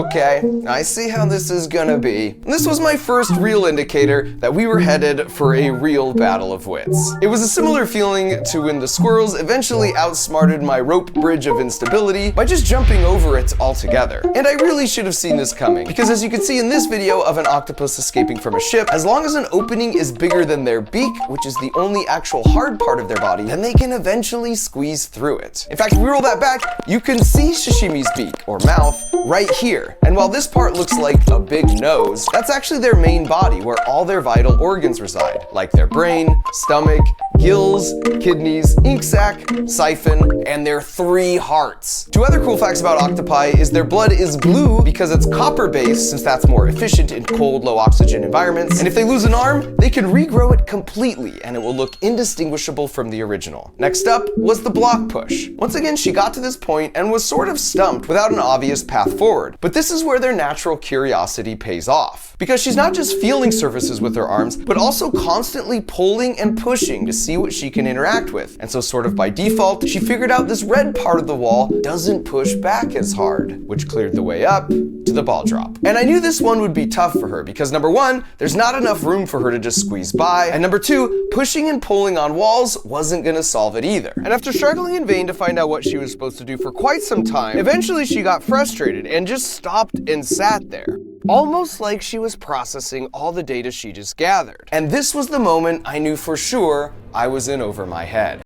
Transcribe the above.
Okay, I see how this is gonna be. This was my first real indicator that we were headed for a real battle of wits. It was a similar feeling to when the squirrels eventually outsmarted my rope bridge of instability by just jumping over it altogether. And I really should have seen this coming, because as you can see in this video of an octopus escaping from a ship, as long as an opening is bigger than their beak, which is the only actual hard part of their body, then they can eventually squeeze through it. In fact, if we roll that back, you can see Sashimi's beak, or mouth, right here. And while this part looks like a big nose, that's actually their main body where all their vital organs reside, like their brain, stomach, gills, kidneys, ink sac, siphon, and their 3 hearts. 2 other cool facts about octopi is their blood is blue because it's copper-based, since that's more efficient in cold, low oxygen environments. And if they lose an arm, they can regrow it completely and it will look indistinguishable from the original. Next up was the block push. Once again, she got to this point and was sort of stumped without an obvious path forward. But this is where their natural curiosity pays off, because she's not just feeling surfaces with her arms, but also constantly pulling and pushing to see what she can interact with. And so sort of by default, she figured out this red part of the wall doesn't push back as hard, which cleared the way up to the ball drop. And I knew this one would be tough for her because number 1, there's not enough room for her to just squeeze by, and number 2, pushing and pulling on walls wasn't gonna solve it either. And after struggling in vain to find out what she was supposed to do for quite some time, eventually she got frustrated and just stopped and sat there, almost like she was processing all the data she just gathered. And this was the moment I knew for sure I was in over my head.